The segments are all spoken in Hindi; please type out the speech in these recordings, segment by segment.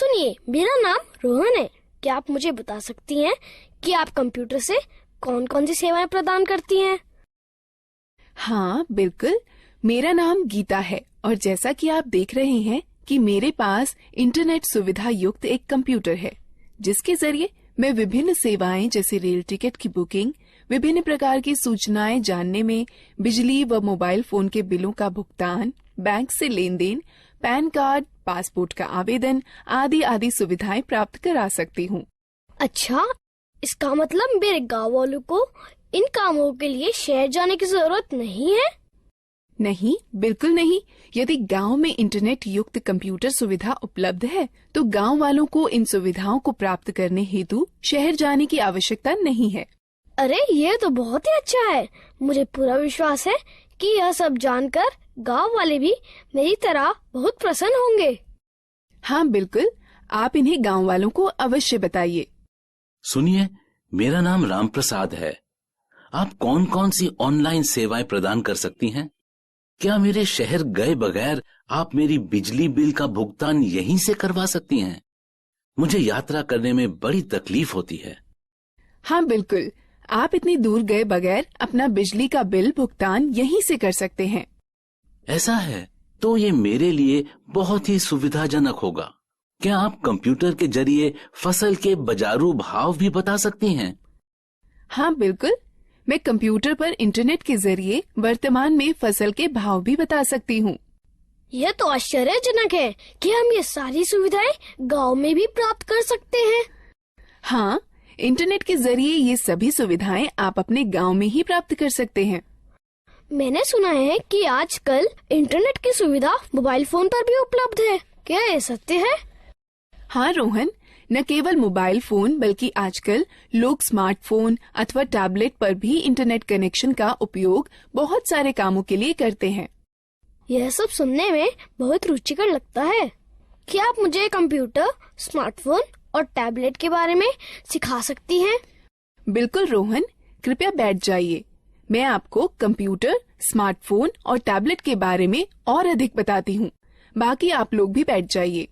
सुनिए, मेरा नाम रोहन है। क्या आप मुझे बता सकती हैं कि आप कंप्यूटर से कौन कौन सी सेवाएं प्रदान करती हैं? हाँ बिल्कुल, मेरा नाम गीता है और जैसा कि आप देख रहे हैं कि मेरे पास इंटरनेट सुविधा युक्त एक कंप्यूटर है, जिसके जरिए मैं विभिन्न सेवाएं जैसे रेल टिकट की बुकिंग, विभिन्न प्रकार की सूचनाएं जानने में, बिजली व मोबाइल फोन के बिलों का भुगतान, बैंक से लेन देन, पैन कार्ड, पासपोर्ट का आवेदन आदि आदि सुविधाएं प्राप्त करा सकती हूँ। अच्छा, इसका मतलब मेरे गाँव वालों को इन कामों के लिए शहर जाने की जरूरत नहीं है? नहीं, बिल्कुल नहीं। यदि गांव में इंटरनेट युक्त कंप्यूटर सुविधा उपलब्ध है, तो गांव वालों को इन सुविधाओं को प्राप्त करने हेतु शहर जाने की आवश्यकता नहीं है। अरे, ये तो बहुत ही अच्छा है। मुझे पूरा विश्वास है कि यह सब जानकर गांव वाले भी मेरी तरह बहुत प्रसन्न होंगे। हाँ बिल्कुल, आप इन्हें गांव वालों को अवश्य बताइए। सुनिए, मेरा नाम राम प्रसाद है। आप कौन कौन सी ऑनलाइन सेवाएं प्रदान कर सकती हैं? क्या मेरे शहर गए बगैर आप मेरी बिजली बिल का भुगतान यहीं से करवा सकती हैं? मुझे यात्रा करने में बड़ी तकलीफ होती है। हाँ बिल्कुल, आप इतनी दूर गए बगैर अपना बिजली का बिल भुगतान यहीं से कर सकते हैं। ऐसा है तो ये मेरे लिए बहुत ही सुविधाजनक होगा। क्या आप कंप्यूटर के जरिए फसल के बाजारू भाव भी बता सकती हैं? हाँ बिल्कुल, मैं कंप्यूटर पर इंटरनेट के जरिए वर्तमान में फसल के भाव भी बता सकती हूँ। यह तो आश्चर्यजनक है कि हम ये सारी सुविधाएं गांव में भी प्राप्त कर सकते हैं। हाँ, इंटरनेट के जरिए ये सभी सुविधाएं आप अपने गांव में ही प्राप्त कर सकते हैं। मैंने सुना है कि आजकल इंटरनेट की सुविधा मोबाइल फोन पर भी उपलब्ध है। क्या ये सत्य है? हाँ रोहन, न केवल मोबाइल फोन बल्कि आजकल लोग स्मार्टफोन अथवा टैबलेट पर भी इंटरनेट कनेक्शन का उपयोग बहुत सारे कामों के लिए करते हैं। यह सब सुनने में बहुत रुचिकर लगता है। क्या आप मुझे कंप्यूटर, स्मार्टफोन और टैबलेट के बारे में सिखा सकती हैं? बिल्कुल रोहन, कृपया बैठ जाइए। मैं आपको कंप्यूटर, स्मार्टफोन और टैबलेट के बारे में और अधिक बताती हूँ। बाकी आप लोग भी बैठ जाइए,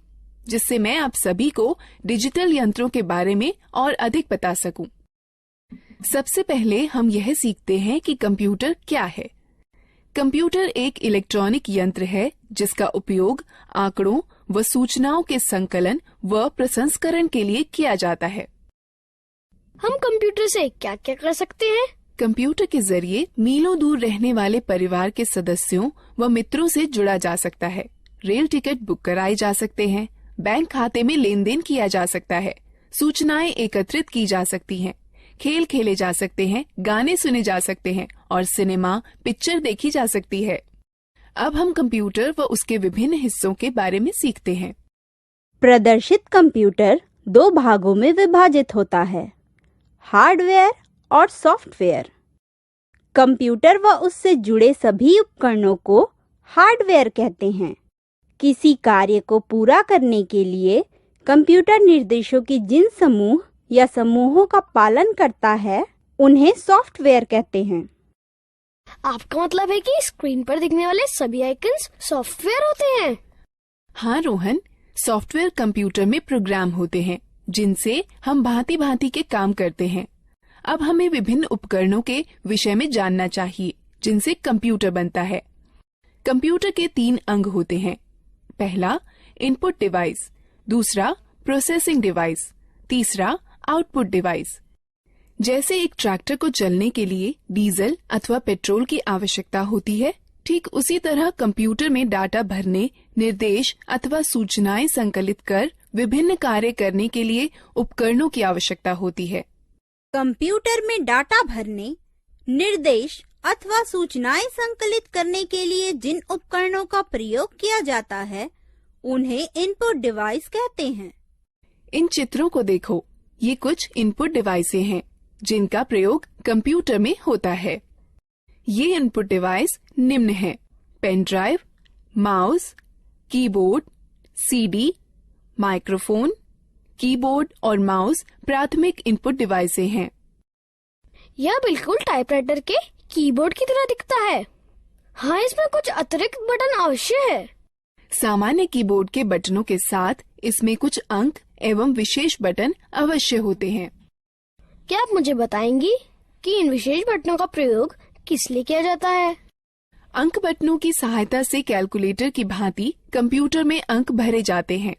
जिससे मैं आप सभी को डिजिटल यंत्रों के बारे में और अधिक बता सकूं। सबसे पहले हम यह सीखते हैं कि कंप्यूटर क्या है। कंप्यूटर एक इलेक्ट्रॉनिक यंत्र है जिसका उपयोग आंकड़ों व सूचनाओं के संकलन व प्रसंस्करण के लिए किया जाता है। हम कंप्यूटर से क्या क्या कर सकते हैं? कंप्यूटर के जरिए मीलों दूर रहने वाले परिवार के सदस्यों व मित्रों से जुड़ा जा सकता है। रेल टिकट बुक कराए जा सकते हैं, बैंक खाते में लेन देन किया जा सकता है, सूचनाएं एकत्रित की जा सकती हैं, खेल खेले जा सकते हैं, गाने सुने जा सकते हैं और सिनेमा पिक्चर देखी जा सकती है। अब हम कंप्यूटर व उसके विभिन्न हिस्सों के बारे में सीखते हैं। प्रदर्शित कंप्यूटर दो भागों में विभाजित होता है, हार्डवेयर और सॉफ्टवेयर। कंप्यूटर व उससे जुड़े सभी उपकरणों को हार्डवेयर कहते हैं। किसी कार्य को पूरा करने के लिए कंप्यूटर निर्देशों की जिन समूह या समूहों का पालन करता है, उन्हें सॉफ्टवेयर कहते हैं। आपका मतलब है कि स्क्रीन पर दिखने वाले सभी आइकन्स सॉफ्टवेयर होते हैं? हाँ रोहन, सॉफ्टवेयर कंप्यूटर में प्रोग्राम होते हैं जिनसे हम भांति भांति के काम करते हैं। अब हमें विभिन्न उपकरणों के विषय में जानना चाहिए जिनसे कंप्यूटर बनता है। कंप्यूटर के 3 अंग होते हैं। पहला इनपुट डिवाइस, दूसरा प्रोसेसिंग डिवाइस, तीसरा आउटपुट डिवाइस। जैसे एक ट्रैक्टर को चलने के लिए डीजल अथवा पेट्रोल की आवश्यकता होती है, ठीक उसी तरह कंप्यूटर में डाटा भरने, निर्देश अथवा सूचनाएं संकलित कर विभिन्न कार्य करने के लिए उपकरणों की आवश्यकता होती है। कंप्यूटर में डाटा भरने, निर्देश अथवा सूचनाएं संकलित करने के लिए जिन उपकरणों का प्रयोग किया जाता है, उन्हें इनपुट डिवाइस कहते हैं। इन चित्रों को देखो, ये कुछ इनपुट डिवाइसें हैं जिनका प्रयोग कंप्यूटर में होता है। ये इनपुट डिवाइस निम्न हैं: pen drive, mouse, keyboard, CD, microphone. Keyboard और माउस प्राथमिक इनपुट डिवाइसें हैं। यह बिल्कुल टाइपराइटर के कीबोर्ड की तरह दिखता है। हाँ, इसमें कुछ अतिरिक्त बटन अवश्य है। सामान्य कीबोर्ड के बटनों के साथ इसमें कुछ अंक एवं विशेष बटन अवश्य होते हैं। क्या आप मुझे बताएंगी कि इन विशेष बटनों का प्रयोग किस लिए किया जाता है? अंक बटनों की सहायता से कैलकुलेटर की भांति कंप्यूटर में अंक भरे जाते हैं।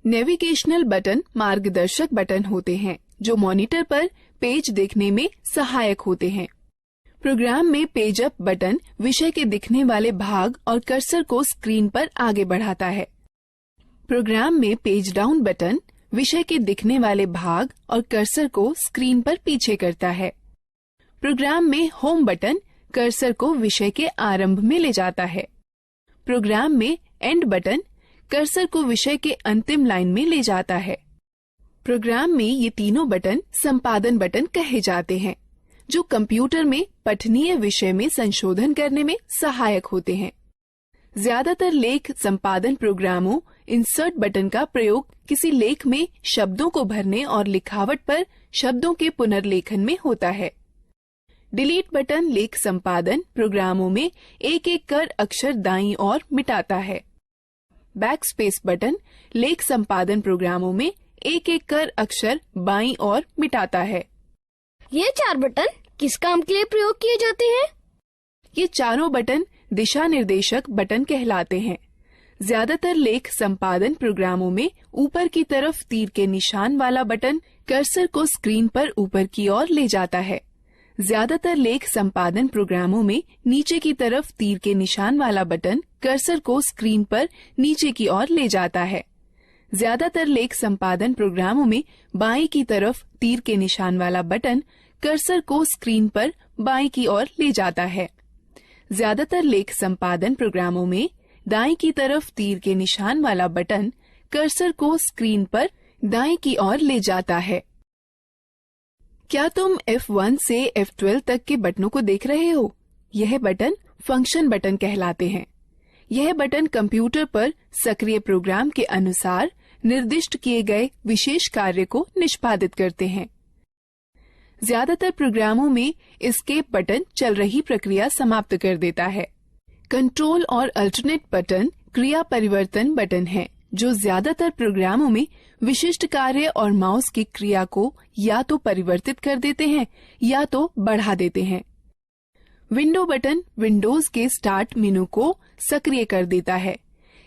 नेविगेशनल बटन मार्गदर्शक बटन होते हैं जो मॉनिटर पर पेज देखने में सहायक होते हैं। प्रोग्राम में पेज अप बटन विषय के दिखने वाले भाग और कर्सर को स्क्रीन पर आगे बढ़ाता है। प्रोग्राम में पेज डाउन बटन विषय के दिखने वाले भाग और कर्सर को स्क्रीन पर पीछे करता है। प्रोग्राम में होम बटन कर्सर को विषय के आरंभ में ले जाता है। प्रोग्राम में एंड बटन कर्सर को विषय के अंतिम लाइन में ले जाता है। प्रोग्राम में ये तीनों बटन संपादन बटन कहे जाते हैं जो कंप्यूटर में पठनीय विषय में संशोधन करने में सहायक होते हैं। ज्यादातर लेख संपादन प्रोग्रामों इंसर्ट बटन का प्रयोग किसी लेख में शब्दों को भरने और लिखावट पर शब्दों के पुनर्लेखन में होता है। डिलीट बटन लेख संपादन प्रोग्रामों में एक एक कर अक्षर दाईं ओर मिटाता है। बैकस्पेस बटन लेख संपादन प्रोग्रामों में एक एक कर अक्षर बाईं ओर मिटाता है। ये 4 बटन किस काम के लिए प्रयोग किए जाते हैं? ये चारों बटन दिशा निर्देशक बटन कहलाते हैं। ज्यादातर लेख संपादन प्रोग्रामों में ऊपर की तरफ तीर के निशान वाला बटन कर्सर को स्क्रीन पर ऊपर की ओर ले जाता है। ज्यादातर लेख संपादन प्रोग्रामों में नीचे की तरफ तीर के निशान वाला बटन कर्सर को स्क्रीन पर नीचे की ओर ले जाता है। ज्यादातर लेख संपादन प्रोग्रामों में बाईं की तरफ तीर के निशान वाला बटन कर्सर को स्क्रीन पर बाईं की ओर ले जाता है। ज्यादातर लेख संपादन प्रोग्रामों में दाईं की तरफ तीर के निशान वाला बटन कर्सर को स्क्रीन पर दाईं की ओर ले जाता है। क्या तुम F1 से F12 तक के बटनों को देख रहे हो? यह बटन फंक्शन बटन कहलाते हैं। यह बटन कंप्यूटर पर सक्रिय प्रोग्राम के अनुसार निर्दिष्ट किए गए विशेष कार्य को निष्पादित करते हैं। ज्यादातर प्रोग्रामों में एस्केप बटन चल रही प्रक्रिया समाप्त कर देता है। कंट्रोल और अल्टरनेट बटन क्रिया परिवर्तन बटन है जो ज्यादातर प्रोग्रामों में विशिष्ट कार्य और माउस की क्रिया को या तो परिवर्तित कर देते हैं या तो बढ़ा देते हैं। विंडो बटन विंडोज के स्टार्ट मेनू को सक्रिय कर देता है।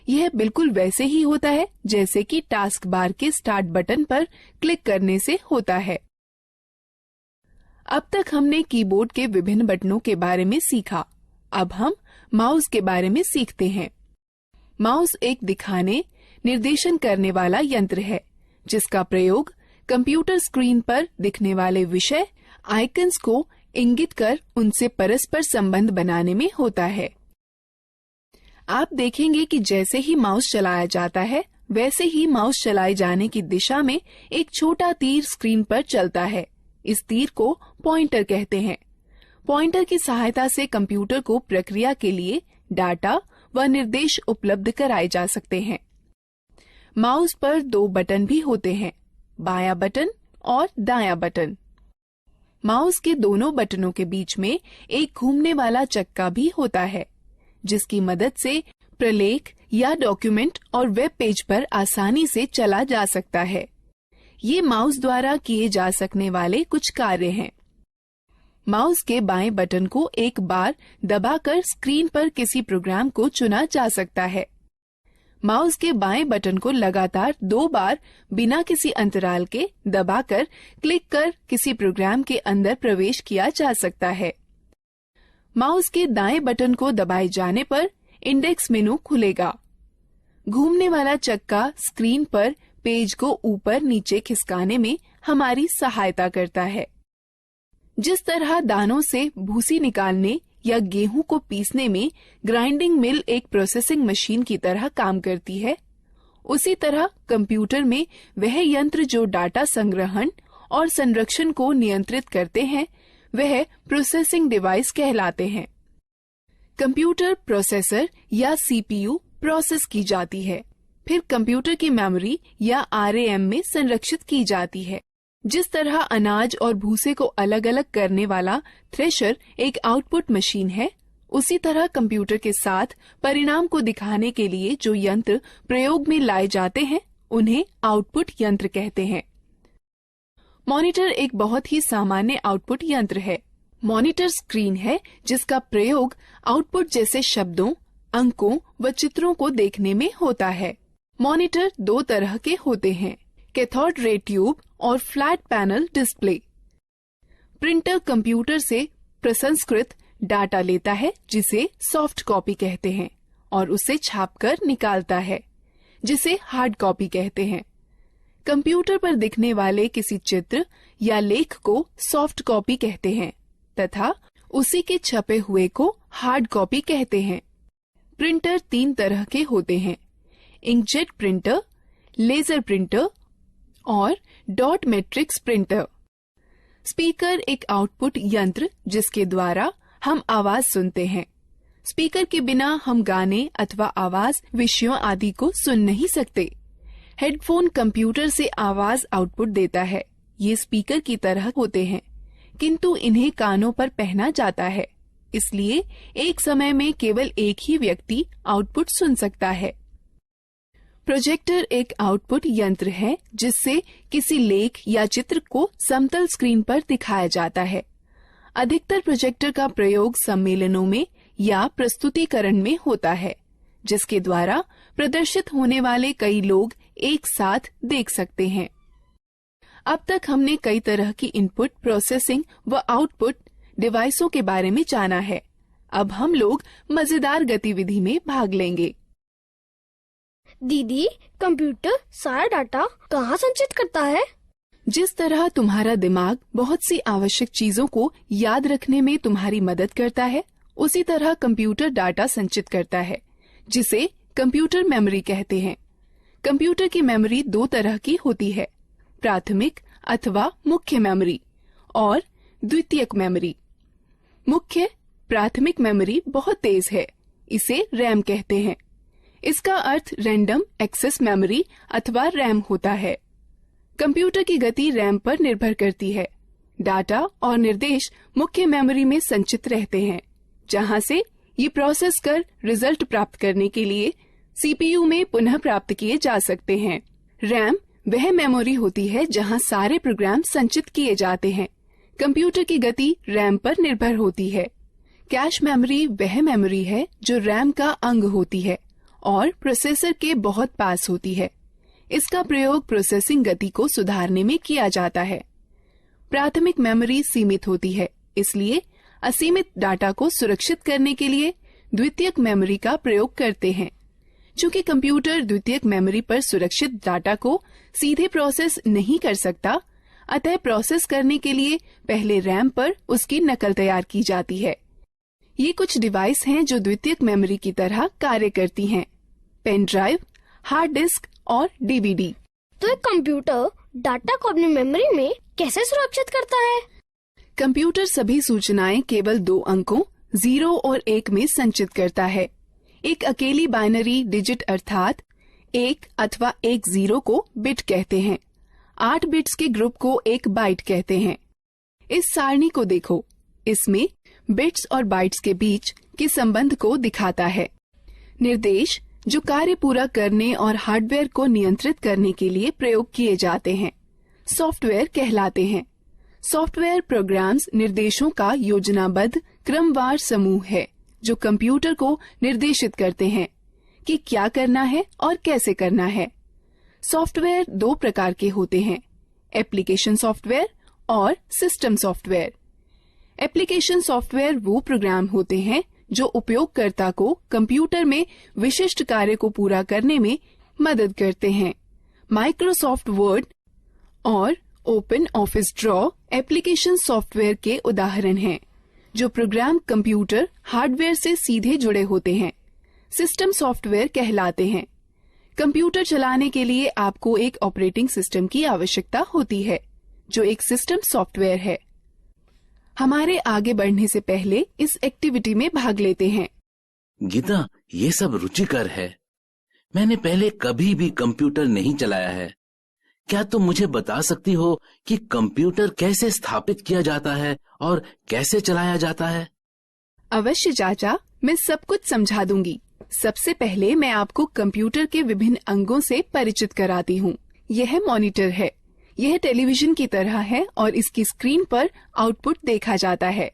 यह बिल्कुल वैसे ही होता है जैसे कि टास्क बार के स्टार्ट बटन पर क्लिक करने से होता है। अब तक हमने कीबोर्ड के विभिन्न बटनों के बारे में सीखा। अब हम माउस के बारे में सीखते हैं। माउस एक दिखाने, निर्देशन करने वाला यंत्र है जिसका प्रयोग कंप्यूटर स्क्रीन पर दिखने वाले विषय आइकन्स को इंगित कर उनसे परस्पर संबंध बनाने में होता है। आप देखेंगे कि जैसे ही माउस चलाया जाता है वैसे ही माउस चलाए जाने की दिशा में एक छोटा तीर स्क्रीन पर चलता है। इस तीर को पॉइंटर कहते हैं। पॉइंटर की सहायता से कंप्यूटर को प्रक्रिया के लिए डाटा व निर्देश उपलब्ध कराए जा सकते हैं। माउस पर 2 बटन भी होते हैं, बायां बटन और दायां बटन। माउस के दोनों बटनों के बीच में एक घूमने वाला चक्का भी होता है जिसकी मदद से प्रलेख या डॉक्यूमेंट और वेब पेज पर आसानी से चला जा सकता है। ये माउस द्वारा किए जा सकने वाले कुछ कार्य हैं। माउस के बाएं बटन को एक बार दबाकर स्क्रीन पर किसी प्रोग्राम को चुना जा सकता है। माउस के बाएं बटन को लगातार 2 बार बिना किसी अंतराल के दबाकर क्लिक कर किसी प्रोग्राम के अंदर प्रवेश किया जा सकता है। माउस के दाएं बटन को दबाए जाने पर इंडेक्स मेनू खुलेगा। घूमने वाला चक्का स्क्रीन पर पेज को ऊपर नीचे खिसकाने में हमारी सहायता करता है। जिस तरह दानों से भूसी निकालने या गेहूं को पीसने में ग्राइंडिंग मिल एक प्रोसेसिंग मशीन की तरह काम करती है, उसी तरह कंप्यूटर में वह यंत्र जो डाटा संग्रहण और संरक्षण को नियंत्रित करते हैं वह प्रोसेसिंग डिवाइस कहलाते हैं। कंप्यूटर प्रोसेसर या सीपीयू प्रोसेस की जाती है, फिर कंप्यूटर की मेमोरी या आरएएम में संरक्षित की जाती है। जिस तरह अनाज और भूसे को अलग अलग करने वाला थ्रेशर एक आउटपुट मशीन है, उसी तरह कंप्यूटर के साथ परिणाम को दिखाने के लिए जो यंत्र प्रयोग में लाए जाते हैं उन्हें आउटपुट यंत्र कहते हैं। मॉनिटर एक बहुत ही सामान्य आउटपुट यंत्र है। मॉनिटर स्क्रीन है जिसका प्रयोग आउटपुट जैसे शब्दों, अंकों व चित्रों को देखने में होता है। मॉनिटर दो तरह के होते हैं, कैथोड रे ट्यूब और flat panel display. Printer computer से प्रसंस्कृत डाटा लेता है जिसे सॉफ्ट कॉपी कहते हैं और उसे छापकर निकालता है जिसे हार्ड कॉपी कहते हैं। कंप्यूटर पर दिखने वाले किसी चित्र या लेख को सॉफ्ट कॉपी कहते हैं तथा उसी के छपे हुए को हार्ड कॉपी कहते हैं। प्रिंटर तीन तरह के होते हैं, इंकजेट प्रिंटर, लेजर प्रिंटर और डॉट मैट्रिक्स प्रिंटर। स्पीकर एक आउटपुट यंत्र जिसके द्वारा हम आवाज सुनते हैं। स्पीकर के बिना हम गाने अथवा आवाज विषयों आदि को सुन नहीं सकते। हेडफोन कंप्यूटर से आवाज आउटपुट देता है। ये स्पीकर की तरह होते हैं किंतु इन्हें कानों पर पहना जाता है, इसलिए एक समय में केवल एक ही व्यक्ति आउटपुट सुन सकता है। प्रोजेक्टर एक आउटपुट यंत्र है जिससे किसी लेख या चित्र को समतल स्क्रीन पर दिखाया जाता है। अधिकतर प्रोजेक्टर का प्रयोग सम्मेलनों में या प्रस्तुतिकरण में होता है जिसके द्वारा प्रदर्शित होने वाले कई लोग एक साथ देख सकते हैं। अब तक हमने कई तरह की इनपुट प्रोसेसिंग व आउटपुट डिवाइसों के बारे में जाना है। अब हम लोग मजेदार गतिविधि में भाग लेंगे। दीदी, कंप्यूटर सारा डाटा कहाँ संचित करता है? जिस तरह तुम्हारा दिमाग बहुत सी आवश्यक चीजों को याद रखने में तुम्हारी मदद करता है, उसी तरह कंप्यूटर डाटा संचित करता है जिसे कंप्यूटर मेमोरी कहते हैं। कंप्यूटर की मेमोरी दो तरह की होती है, प्राथमिक अथवा मुख्य मेमोरी और द्वितीयक मेमोरी। मुख्य प्राथमिक मेमोरी बहुत तेज है, इसे रैम कहते हैं। इसका अर्थ रैंडम एक्सेस मेमोरी अथवा रैम होता है। कंप्यूटर की गति रैम पर निर्भर करती है। डाटा और निर्देश मुख्य मेमोरी में संचित रहते हैं, जहां से ये प्रोसेस कर रिजल्ट प्राप्त करने के लिए सीपीयू में पुनः प्राप्त किए जा सकते हैं। रैम वह मेमोरी होती है जहां सारे प्रोग्राम संचित किए जाते हैं। कंप्यूटर की गति रैम पर निर्भर होती है। कैश मेमोरी वह मेमोरी है जो रैम का अंग होती है और प्रोसेसर के बहुत पास होती है। इसका प्रयोग प्रोसेसिंग गति को सुधारने में किया जाता है। प्राथमिक मेमोरी सीमित होती है, इसलिए असीमित डाटा को सुरक्षित करने के लिए द्वितीयक मेमोरी का प्रयोग करते हैं। चूंकि कंप्यूटर द्वितीयक मेमोरी पर सुरक्षित डाटा को सीधे प्रोसेस नहीं कर सकता, अतः प्रोसेस करने के लिए पहले रैम पर उसकी नकल तैयार की जाती है। ये कुछ डिवाइस हैं जो द्वितीयक मेमोरी की तरह कार्य करती हैं, पेन ड्राइव, हार्ड डिस्क और डीवीडी। तो एक कंप्यूटर डाटा को अपनी मेमोरी में कैसे सुरक्षित करता है? कंप्यूटर सभी सूचनाएं केवल दो अंकों 0 और 1 में संचित करता है। एक अकेली बाइनरी डिजिट अर्थात 1 अथवा 1 0 को बिट कहते हैं। 8 बिट्स के ग्रुप को एक बाइट कहते हैं। इस सारणी को देखो, इसमें बिट्स और बाइट्स के बीच के संबंध को दिखाता है। निर्देश जो कार्य पूरा करने और हार्डवेयर को नियंत्रित करने के लिए प्रयोग किए जाते हैं, सॉफ्टवेयर कहलाते हैं। सॉफ्टवेयर प्रोग्राम्स निर्देशों का योजनाबद्ध क्रमवार समूह है जो कंप्यूटर को निर्देशित करते हैं कि क्या करना है और कैसे करना है। सॉफ्टवेयर दो प्रकार के होते हैं, एप्लीकेशन सॉफ्टवेयर और सिस्टम सॉफ्टवेयर। एप्लीकेशन सॉफ्टवेयर वो प्रोग्राम होते हैं जो उपयोगकर्ता को कंप्यूटर में विशिष्ट कार्य को पूरा करने में मदद करते हैं। माइक्रोसॉफ्ट वर्ड और open office draw application software के उदाहरण हैं, जो प्रोग्राम कंप्यूटर हार्डवेयर से सीधे जुड़े होते हैं। सिस्टम सॉफ्टवेयर कहलाते हैं। कंप्यूटर चलाने के लिए आपको एक ऑपरेटिंग सिस्टम की आवश्यकता होती है, जो एक सिस्टम सॉफ्टवेयर है। हमारे आगे बढ़ने से पहले इस एक्टिविटी में भाग लेते हैं। गीता, ये सब रुचिकर है। मैंने पहले कभी भी कंप्यूटर नहीं चलाया है। क्या तुम मुझे बता सकती हो कि कंप्यूटर कैसे स्थापित किया जाता है और कैसे चलाया जाता है? अवश्य चाचा, मैं सब कुछ समझा दूंगी। सबसे पहले मैं आपको कंप्यूटर के विभिन्न अंगों से परिचित कराती हूँ। यह मॉनिटर है। यह टेलीविजन की तरह है और इसकी स्क्रीन पर आउटपुट देखा जाता है।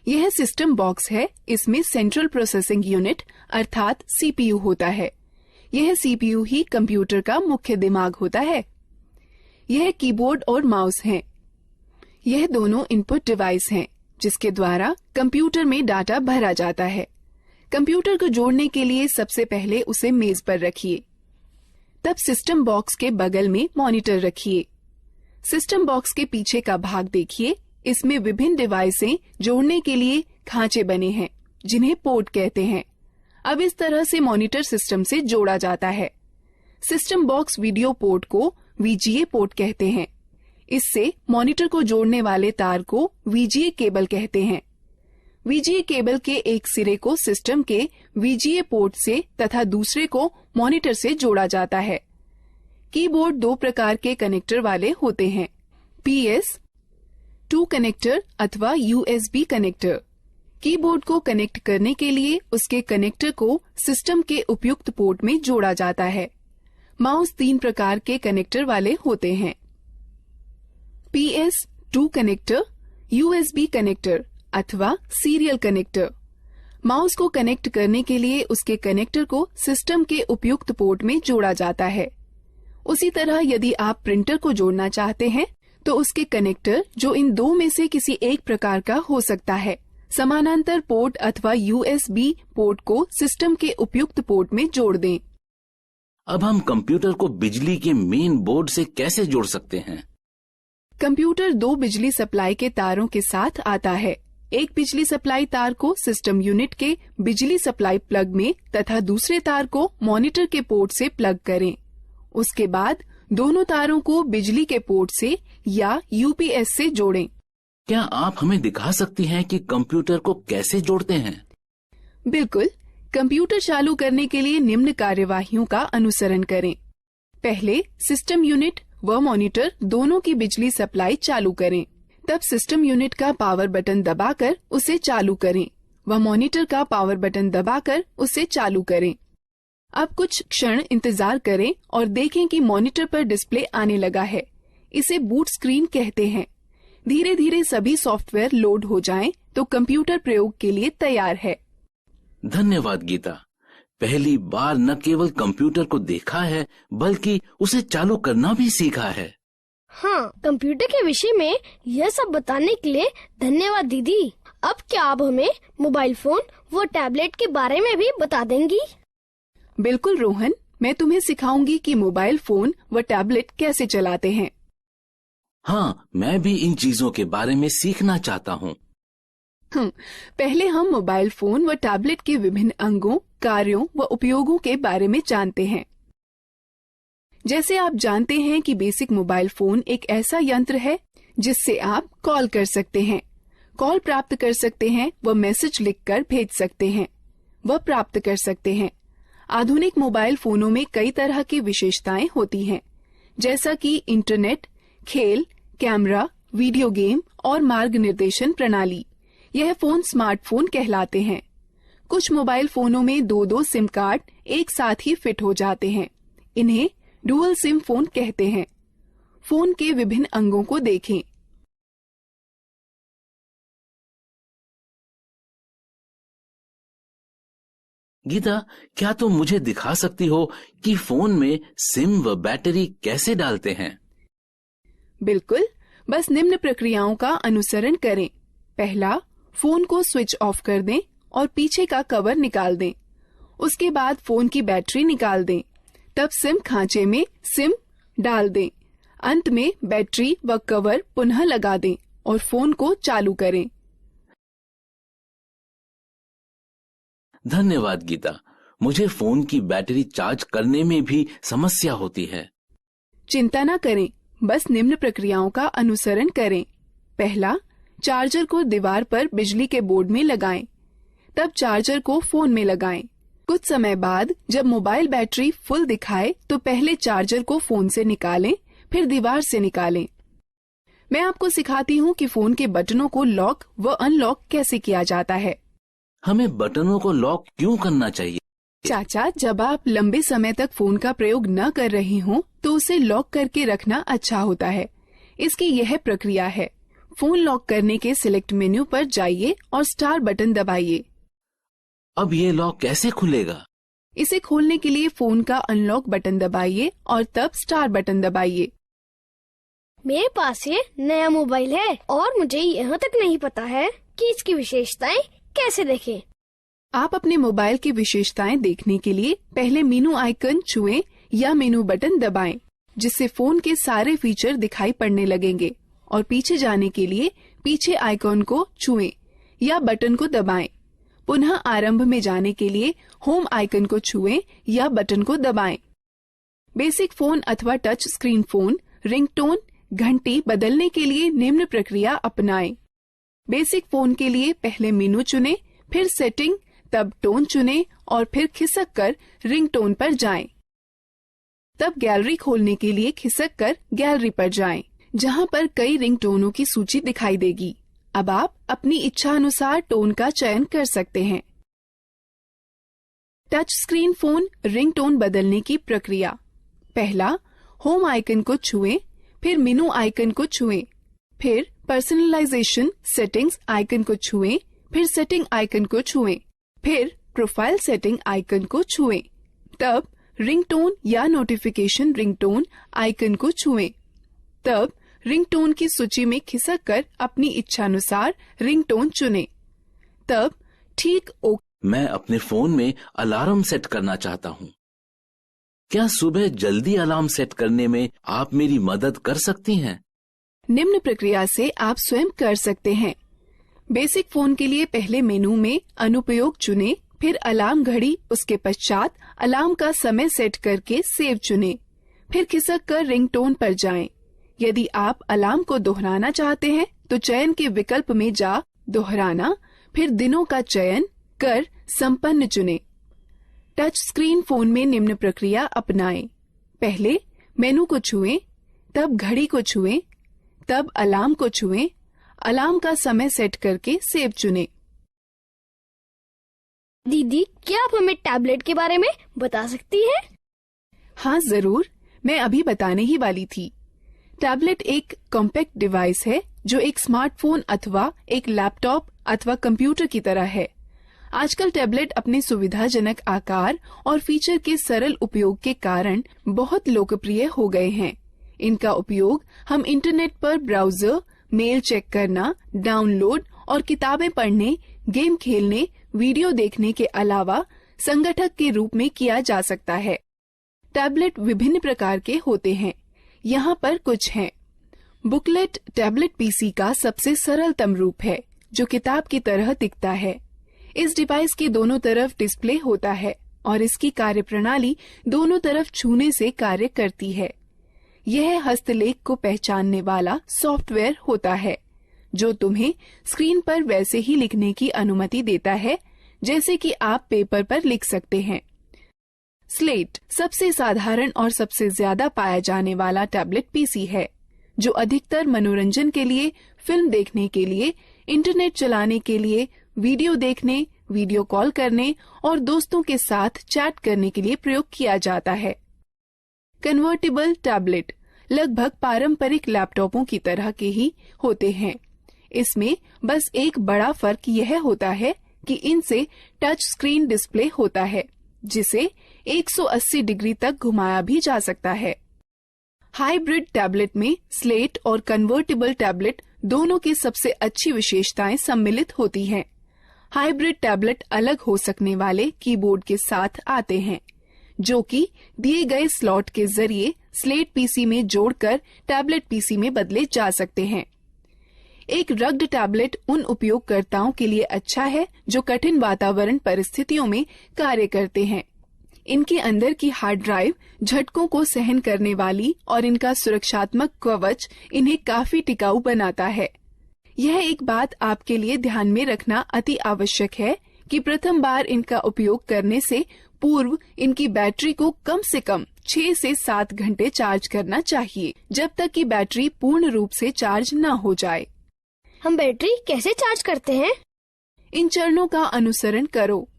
यह सिस्टम बॉक्स है। इसमें सेंट्रल प्रोसेसिंग यूनिट अर्थात सीपीयू होता है। यह सीपीयू ही कंप्यूटर का मुख्य दिमाग होता है। यह कीबोर्ड और माउस हैं। यह दोनों इनपुट डिवाइस हैं जिसके द्वारा कंप्यूटर में डाटा भरा जाता है। कंप्यूटर को जोड़ने के लिए सबसे पहले उसे मेज पर रखिए। तब सिस्टम बॉक्स के बगल में मॉनिटर रखिए। सिस्टम बॉक्स के पीछे का भाग देखिए। इसमें विभिन्न डिवाइसें जोड़ने के लिए खांचे बने हैं जिन्हें पोर्ट कहते हैं। अब इस तरह से मॉनिटर सिस्टम से जोड़ा जाता है। सिस्टम बॉक्स वीडियो पोर्ट को वीजीए पोर्ट कहते हैं। इससे मॉनिटर को जोड़ने वाले तार को वीजीए केबल कहते हैं। वीजीए केबल के एक सिरे को सिस्टम के वीजीए पोर्ट से तथा दूसरे को मॉनिटर से जोड़ा जाता है। कीबोर्ड दो प्रकार के कनेक्टर वाले होते हैं, PS2 कनेक्टर अथवा USB कनेक्टर। कीबोर्ड को कनेक्ट करने के लिए उसके कनेक्टर को सिस्टम के उपयुक्त पोर्ट में जोड़ा जाता है। माउस 3 प्रकार के कनेक्टर वाले होते हैं, PS2 कनेक्टर, USB कनेक्टर अथवा सीरियल कनेक्टर। माउस को कनेक्ट करने के लिए उसके कनेक्टर को सिस्टम के उपयुक्त पोर्ट में जोड़ा जाता है। उसी तरह यदि आप प्रिंटर को जोड़ना चाहते हैं तो उसके कनेक्टर, जो इन दो में से किसी एक प्रकार का हो सकता है, समानांतर पोर्ट अथवा USB पोर्ट को सिस्टम के उपयुक्त पोर्ट में जोड़ दें। अब हम कंप्यूटर को बिजली के मेन बोर्ड से कैसे जोड़ सकते हैं? कंप्यूटर 2 बिजली सप्लाई के तारों के साथ आता है। एक बिजली सप्लाई तार को सिस्टम यूनिट के बिजली सप्लाई प्लग में तथा दूसरे तार को मॉनिटर के पोर्ट से प्लग करें। उसके बाद दोनों तारों को बिजली के पोर्ट से या UPS से जोड़ें। क्या आप हमें दिखा सकती हैं कि कंप्यूटर को कैसे जोड़ते हैं? बिल्कुल। कंप्यूटर चालू करने के लिए निम्न कार्यवाहियों का अनुसरण करें। पहले सिस्टम यूनिट व मॉनिटर दोनों की बिजली सप्लाई चालू करें। तब सिस्टम यूनिट का पावर बटन दबाकर उसे चालू करें व मॉनिटर का पावर बटन दबाकर उसे चालू करें। अब कुछ क्षण इंतजार करें और देखें कि मॉनिटर पर डिस्प्ले आने लगा है। इसे बूट स्क्रीन कहते हैं। धीरे धीरे सभी सॉफ्टवेयर लोड हो जाएं तो कंप्यूटर प्रयोग के लिए तैयार है। धन्यवाद गीता। पहली बार न केवल कंप्यूटर को देखा है बल्कि उसे चालू करना भी सीखा है। हाँ, कंप्यूटर के विषय में यह सब बताने के लिए धन्यवाद दीदी। अब क्या आप हमें मोबाइल फोन व टैबलेट के बारे में भी बता देंगी? बिल्कुल रोहन, मैं तुम्हें सिखाऊंगी कि मोबाइल फोन व टैबलेट कैसे चलाते हैं। हाँ, मैं भी इन चीजों के बारे में सीखना चाहता हूँ। पहले हम मोबाइल फोन व टैबलेट के विभिन्न अंगों, कार्यों व उपयोगों के बारे में जानते हैं। जैसे आप जानते हैं कि बेसिक मोबाइल फोन एक ऐसा यंत्र है जिससे आप कॉल कर सकते हैं, कॉल प्राप्त कर सकते हैं व मैसेज लिखकर भेज सकते हैं व प्राप्त कर सकते हैं। आधुनिक मोबाइल फोनों में कई तरह की विशेषताएं होती हैं, जैसा कि इंटरनेट, खेल, कैमरा, वीडियो गेम और मार्ग निर्देशन प्रणाली। यह फोन स्मार्टफोन कहलाते हैं। कुछ मोबाइल फोनों में 2-2 सिम कार्ड एक साथ ही फिट हो जाते हैं। इन्हें डुअल सिम फोन कहते हैं। फोन के विभिन्न अंगों को देखें। गीता, क्या तुम मुझे दिखा सकती हो कि फोन में सिम व बैटरी कैसे डालते हैं? बिल्कुल, बस निम्न प्रक्रियाओं का अनुसरण करें। पहला, फोन को स्विच ऑफ कर दें और पीछे का कवर निकाल दें। उसके बाद फोन की बैटरी निकाल दें। तब सिम खांचे में सिम डाल दें। अंत में बैटरी व कवर पुनः लगा दें और फोन को चालू करें। धन्यवाद गीता। मुझे फोन की बैटरी चार्ज करने में भी समस्या होती है। चिंता न करें, बस निम्न प्रक्रियाओं का अनुसरण करें। पहला, चार्जर को दीवार पर बिजली के बोर्ड में लगाएं। तब चार्जर को फोन में लगाएं। कुछ समय बाद जब मोबाइल बैटरी फुल दिखाए तो पहले चार्जर को फोन से निकालें, फिर दीवार से निकालें। मैं आपको सिखाती हूँ कि फोन के बटनों को लॉक व अनलॉक कैसे किया जाता है। हमें बटनों को लॉक क्यों करना चाहिए? चाचा, जब आप लंबे समय तक फोन का प्रयोग न कर रही हों तो उसे लॉक करके रखना अच्छा होता है। इसकी यह प्रक्रिया है। फोन लॉक करने के सिलेक्ट मेन्यू पर जाइए और स्टार बटन दबाइए। अब ये लॉक कैसे खुलेगा? इसे खोलने के लिए फोन का अनलॉक बटन दबाइए और तब स्टार बटन दबाइए। मेरे पास ये नया मोबाइल है और मुझे यहाँ तक नहीं पता है कि इसकी विशेषताएं कैसे देखें। आप अपने मोबाइल की विशेषताएं देखने के लिए पहले मेनू आइकन छुएं या मेनू बटन दबाएं, जिससे फोन के सारे फीचर दिखाई पड़ने लगेंगे, और पीछे जाने के लिए पीछे आइकॉन को छुएं या बटन को दबाएं। पुनः आरंभ में जाने के लिए होम आइकन को छुएं या बटन को दबाएं। बेसिक फोन अथवा टच स्क्रीन फोन रिंगटोन घंटी बदलने के लिए निम्न प्रक्रिया अपनाएं। बेसिक फोन के लिए पहले मेनू चुनें, फिर सेटिंग, तब टोन चुनें और फिर खिसक कर रिंगटोन पर जाएं। तब गैलरी खोलने के लिए खिसक कर गैलरी पर जाएं, जहां पर कई रिंगटोनों की सूची दिखाई देगी। अब आप अपनी इच्छा अनुसार टोन का चयन कर सकते हैं। टच स्क्रीन फोन रिंगटोन बदलने की प्रक्रिया। पहला, होम आइकन को छुएं, फिर मेनू आइकन को छुएं, फिर पर्सनलाइजेशन सेटिंग्स आइकन को छुएं, फिर सेटिंग आइकन को छुएं, फिर प्रोफाइल सेटिंग आइकन को छुएं। तब रिंगटोन या नोटिफिकेशन रिंगटोन आइकन को छुएं। तब रिंगटोन की सूची में खिसक कर अपनी इच्छानुसार रिंगटोन चुनें। तब ठीक ओके। मैं अपने फोन में अलार्म सेट करना चाहता हूँ। क्या सुबह जल्दी अलार्म सेट करने में आप मेरी मदद कर सकती हैं? निम्न प्रक्रिया से आप स्वयं कर सकते हैं। बेसिक फोन के लिए पहले मेनू में अनुपयोग चुनें, फिर अलार्म घड़ी, उसके पश्चात अलार्म का समय सेट करके सेव चुनें, फिर खिसक कर रिंगटोन पर जाएं। यदि आप अलार्म को दोहराना चाहते हैं तो चयन के विकल्प में जा दोहराना, फिर दिनों का चयन कर संपन्न चुनें। टच स्क्रीन फोन में निम्न प्रक्रिया अपनाएं। पहले मेनू को छुएं, तब घड़ी को छुएं, तब अलार्म को छुएं, अलार्म का समय सेट करके सेव चुनें। दीदी, क्या आप हमें टैबलेट के बारे में बता सकती हैं? हाँ जरूर, मैं अभी बताने ही वाली थी। टैबलेट एक कॉम्पैक्ट डिवाइस है जो एक स्मार्टफोन अथवा एक लैपटॉप अथवा कंप्यूटर की तरह है। आजकल टैबलेट अपने सुविधाजनक आकार और फीचर के सरल उपयोग के कारण बहुत लोकप्रिय हो गए हैं। इनका उपयोग हम इंटरनेट पर ब्राउजर, मेल चेक करना, डाउनलोड और किताबें पढ़ने, गेम खेलने, वीडियो देखने के अलावा संगठक के रूप में किया जा सकता है। टैबलेट विभिन्न प्रकार के होते हैं। यहाँ पर कुछ हैं। बुकलेट टैबलेट पीसी का सबसे सरलतम रूप है, जो किताब की तरह दिखता है। इस डिवाइस के दोनों तरफ डिस्प्ले होता है और इसकी कार्यप्रणाली दोनों तरफ छूने से कार्य करती है। यह हस्तलेख को पहचानने वाला सॉफ्टवेयर होता है, जो तुम्हें स्क्रीन पर वैसे ही लिखने की अनुमति देता है जैसे कि आप पेपर पर लिख सकते हैं। स्लेट सबसे साधारण और सबसे ज्यादा पाया जाने वाला टैबलेट पीसी है, जो अधिकतर मनोरंजन के लिए, फिल्म देखने के लिए, इंटरनेट चलाने के लिए, वीडियो देखने, वीडियो कॉल करने और दोस्तों के साथ चैट करने के लिए प्रयोग किया जाता है। कन्वर्टेबल टैबलेट लगभग पारंपरिक लैपटॉपों की तरह के ही होते हैं। इसमें बस एक बड़ा फर्क यह होता है कि इनसे टच स्क्रीन डिस्प्ले होता है, जिसे 180 डिग्री तक घुमाया भी जा सकता है। हाइब्रिड टैबलेट में स्लेट और कन्वर्टेबल टैबलेट दोनों की सबसे अच्छी विशेषताएं सम्मिलित होती हैं। हाइब्रिड टैबलेट अलग हो सकने वाले कीबोर्ड के साथ आते हैं, जो कि दिए गए स्लॉट के जरिए स्लेट पीसी में जोड़कर टैबलेट पीसी में बदले जा सकते हैं। एक रग्ड टैबलेट उन उपयोगकर्ताओं के लिए अच्छा है जो कठिन वातावरण परिस्थितियों में कार्य करते हैं। इनके अंदर की हार्ड ड्राइव झटकों को सहन करने वाली और इनका सुरक्षात्मक कवच इन्हें काफी टिकाऊ बनाता है। यह एक बात आपके लिए ध्यान में रखना अति आवश्यक है कि प्रथम बार इनका उपयोग करने से पूर्व इनकी बैटरी को कम से कम 6 से 7 घंटे चार्ज करना चाहिए, जब तक कि बैटरी पूर्ण रूप से चार्ज न हो जाए। हम बैटरी कैसे चार्ज करते हैं? इन चरणों का अनुसरण करो।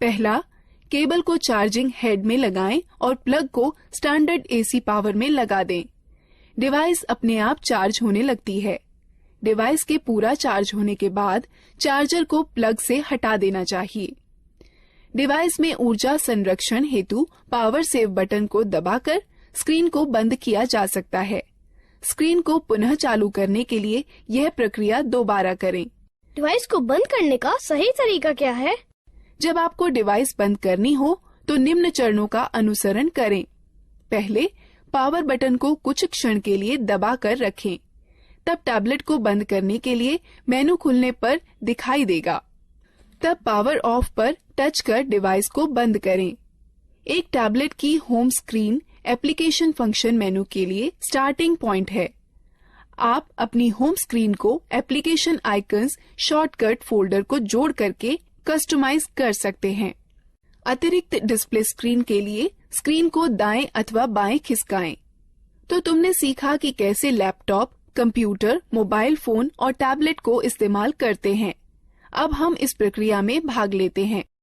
पहला, केबल को चार्जिंग हेड में लगाएं और प्लग को स्टैंडर्ड एसी पावर में लगा दें। डिवाइस अपने आप चार्ज होने लगती है। डिवाइस के पूरा चार्ज होने के बाद चार्जर को प्लग से हटा देना चाहिए। डिवाइस में ऊर्जा संरक्षण हेतु पावर सेव बटन को दबाकर स्क्रीन को बंद किया जा सकता है। स्क्रीन को पुनः चालू करने के लिए यह प्रक्रिया दोबारा करें। डिवाइस को बंद करने का सही तरीका क्या है? जब आपको डिवाइस बंद करनी हो तो निम्न चरणों का अनुसरण करें। पहले, पावर बटन को कुछ क्षण के लिए दबा कर रखें। तब टैबलेट को बंद करने के लिए मेनू खुलने पर दिखाई देगा। तब पावर ऑफ पर टच कर डिवाइस को बंद करें। एक टैबलेट की होम स्क्रीन एप्लीकेशन फंक्शन मेनू के लिए स्टार्टिंग पॉइंट है। आप अपनी होम स्क्रीन को एप्लीकेशन आइकन्स शॉर्टकट फोल्डर को जोड़ करके कस्टमाइज कर सकते हैं। अतिरिक्त डिस्प्ले स्क्रीन के लिए स्क्रीन को दाएं अथवा बाएं खिसकाएं। तो तुमने सीखा कि कैसे लैपटॉप, कंप्यूटर, मोबाइल फोन और टैबलेट को इस्तेमाल करते हैं। अब हम इस प्रक्रिया में भाग लेते हैं।